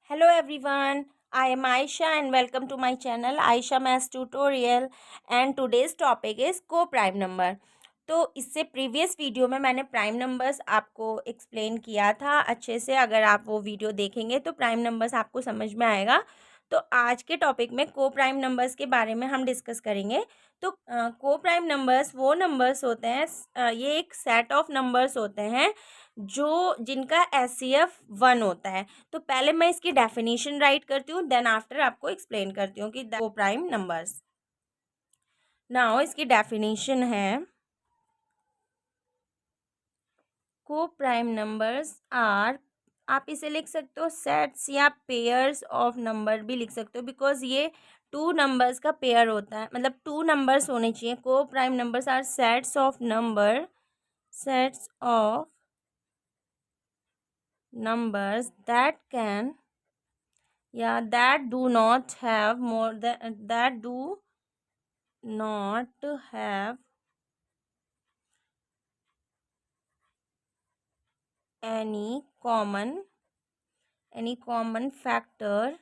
Hello everyone, I am Aisha and welcome to my channel Aisha Maths Tutorial and today's topic is co-prime number। तो इससे previous video में मैंने prime numbers आपको explain किया था अच्छे से। अगर आप वो वीडियो देखेंगे तो प्राइम नंबर्स आपको समझ में आएगा। तो आज के टॉपिक में को प्राइम नंबर्स के बारे में हम डिस्कस करेंगे। तो को प्राइम नंबर्स वो नंबर्स होते हैं, ये एक सेट ऑफ नंबर्स होते हैं जो जिनका एचसीएफ 1 होता है। तो पहले मैं इसकी डेफिनेशन राइट करती हूँ, देन आफ्टर आपको एक्सप्लेन करती हूँ कि को प्राइम नंबर्स। नाउ इसकी डेफिनेशन है, को प्राइम नंबर्स आर, आप इसे लिख सकते हो सेट्स या पेयर्स ऑफ नंबर भी लिख सकते हो, बिकॉज ये टू नंबर्स का पेयर होता है, मतलब टू नंबर्स होने चाहिए। Coprime numbers are sets of number, sets of numbers that can, yeah, that do not have more than, that do not have any common factor,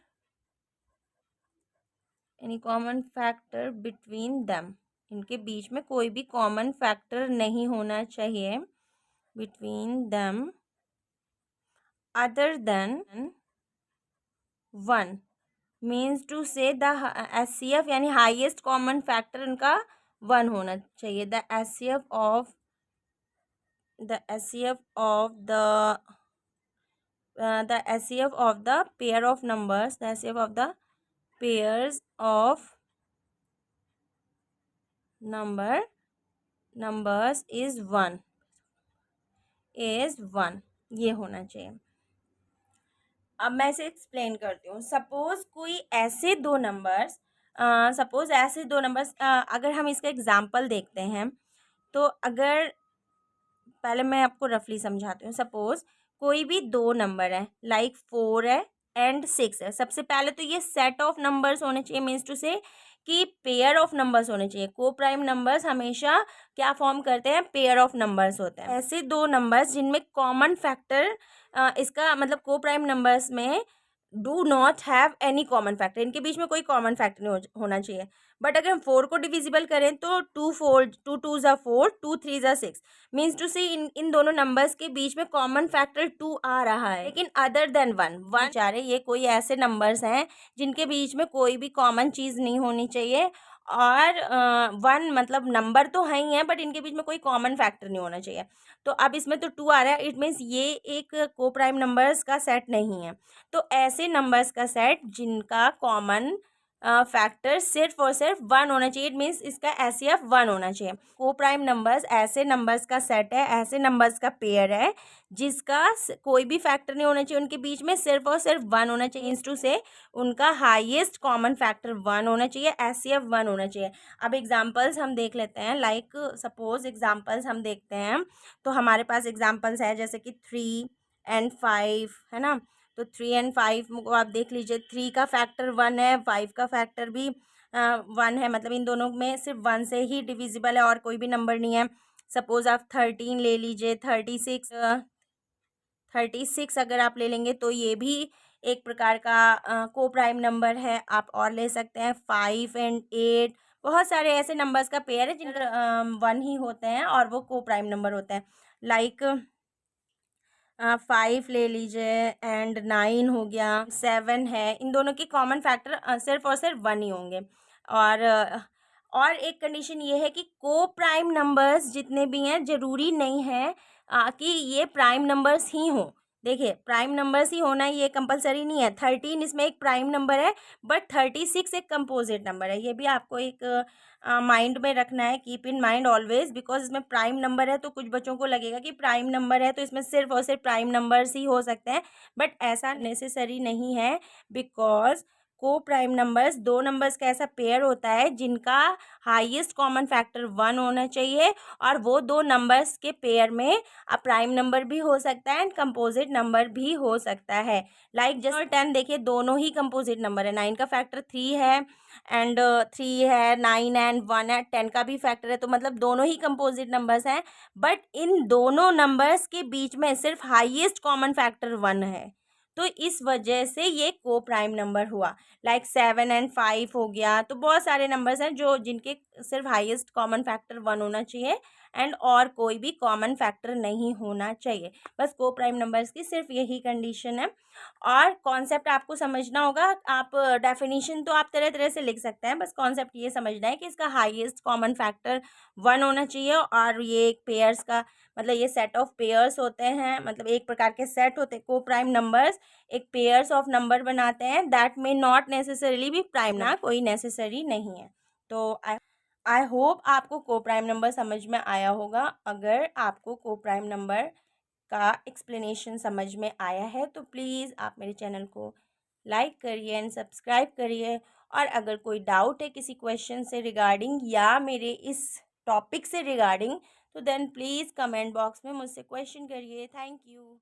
between them। इनके बीच में कोई भी common factor नहीं होना चाहिए between them other than 1। Means to say the HCF यानी highest common factor इनका 1 होना चाहिए। The HCF of the HCF of the HCF of the pair of numbers, the HCF of the pairs of numbers is 1, ये होना चाहिए। अब मैं इसे एक्सप्लेन करती हूँ। सपोज कोई ऐसे दो नंबर्स, अगर हम इसका एग्जाम्पल देखते हैं तो अगर, पहले मैं आपको रफली समझाती हूँ। सपोज कोई भी दो नंबर है, लाइक 4 है एंड 6 है। सबसे पहले तो ये सेट ऑफ नंबर्स होने चाहिए, मीन्स टू से कि पेयर ऑफ नंबर्स होने चाहिए। को प्राइम नंबर्स हमेशा क्या फॉर्म करते हैं, पेयर ऑफ नंबर्स होते हैं। ऐसे दो नंबर्स जिनमें कॉमन फैक्टर, इसका मतलब को प्राइम नंबर्स में do not have any common factor, इनके बीच में कोई कॉमन फैक्टर नहीं होना चाहिए। बट अगर हम 4 को डिविजिबल करें तो 2 टू ज़ा 4, 2 3 ज़ा 6, मीन्स टू से इन दोनों नंबर्स के बीच में कॉमन फैक्टर 2 आ रहा है। लेकिन अदर देन 1 चाह रहे, ये कोई ऐसे नंबर्स हैं जिनके बीच में कोई भी कॉमन चीज़ नहीं होनी चाहिए। और 1 मतलब नंबर तो है ही है, बट इनके बीच में कोई कॉमन फैक्टर नहीं होना चाहिए। तो अब इसमें तो 2 आ रहा है, इट मीन्स ये एक को प्राइम नंबर्स का सेट नहीं है। तो ऐसे नंबर्स का सेट जिनका कॉमन फैक्टर सिर्फ और सिर्फ 1 होना चाहिए, इट मीन्स इसका एचसीएफ 1 होना चाहिए। को प्राइम नंबर्स ऐसे नंबर्स का सेट है, ऐसे नंबर्स का पेयर है जिसका कोई भी फैक्टर नहीं होना चाहिए, उनके बीच में सिर्फ और सिर्फ 1 होना चाहिए। मीन्स टू से उनका हाईएस्ट कॉमन फैक्टर 1 होना चाहिए, एचसीएफ 1 होना चाहिए। अब एग्जांपल्स हम देख लेते हैं। लाइक सपोज एग्जांपल्स हम देखते हैं तो हमारे पास एग्जांपल्स है जैसे कि 3 एंड 5 है ना। तो 3 एंड 5 को आप देख लीजिए, 3 का फैक्टर 1 है, 5 का फैक्टर भी 1 है, मतलब इन दोनों में सिर्फ 1 से ही डिविजिबल है और कोई भी नंबर नहीं है। सपोज आप 13 ले लीजिए, 36 अगर आप ले लेंगे तो ये भी एक प्रकार का को प्राइम नंबर है। आप और ले सकते हैं 5 एंड 8, बहुत सारे ऐसे नंबर्स का पेयर है जिनके 1 ही होते हैं और वो को प्राइम नंबर होते हैं। लाइक 5 ले लीजिए एंड 9 हो गया, 7 है, इन दोनों के कॉमन फैक्टर सिर्फ और सिर्फ 1 ही होंगे। और एक कंडीशन ये है कि को प्राइम नंबर्स जितने भी हैं ज़रूरी नहीं है कि ये प्राइम नंबर्स ही हों। देखिए, प्राइम नंबर्स ही होना ये कंपलसरी नहीं है। 13 इसमें एक प्राइम नंबर है, बट 36 एक कंपोजिट नंबर है। ये भी आपको एक माइंड में रखना है, keep in mind always, because इसमें प्राइम नंबर है तो कुछ बच्चों को लगेगा कि प्राइम नंबर है तो इसमें सिर्फ और सिर्फ प्राइम नंबर्स ही हो सकते हैं, बट ऐसा नेसेसरी नहीं है। बिकॉज को प्राइम नंबर्स दो नंबर्स का ऐसा पेयर होता है जिनका हाईएस्ट कॉमन फैक्टर 1 होना चाहिए, और वो दो नंबर्स के पेयर में प्राइम नंबर भी हो सकता है एंड कंपोजिट नंबर भी हो सकता है। लाइक जैसे 10 देखिए, दोनों ही कंपोजिट नंबर है। 9 का फैक्टर 3 है एंड 3 है, 9 एंड 1 है, 10 का भी फैक्टर है, तो मतलब दोनों ही कंपोजिट नंबर्स हैं। बट इन दोनों नंबर्स के बीच में सिर्फ हाईएस्ट कॉमन फैक्टर 1 है। तो इस वजह से ये को प्राइम नंबर हुआ। लाइक 7 एंड 5 हो गया। तो बहुत सारे नंबर्स हैं जो जिनके सिर्फ हाईएस्ट कॉमन फैक्टर 1 होना चाहिए एंड और कोई भी कॉमन फैक्टर नहीं होना चाहिए। बस को प्राइम नंबर्स की सिर्फ यही कंडीशन है। और कॉन्सेप्ट आपको समझना होगा। आप डेफिनेशन तो आप तरह तरह से लिख सकते हैं, बस कॉन्सेप्ट ये समझना है कि इसका हाईएस्ट कॉमन फैक्टर 1 होना चाहिए। और ये एक पेयर्स का मतलब ये सेट ऑफ पेयर्स होते हैं, मतलब एक प्रकार के सेट होते हैं। को प्राइम नंबर्स एक पेयर्स ऑफ नंबर बनाते हैं दैट मे नॉट नेसेसरीली भी प्राइम, ना कोई नेसेसरी नहीं है। तो आई होप आपको को प्राइम नंबर समझ में आया होगा। अगर आपको को प्राइम नंबर का एक्सप्लेनेशन समझ में आया है तो प्लीज़ आप मेरे चैनल को लाइक करिए एंड सब्सक्राइब करिए। और अगर कोई डाउट है किसी क्वेश्चन से रिगार्डिंग या मेरे इस टॉपिक से रिगार्डिंग, तो देन प्लीज़ कमेंट बॉक्स में मुझसे क्वेश्चन करिए। Thank you.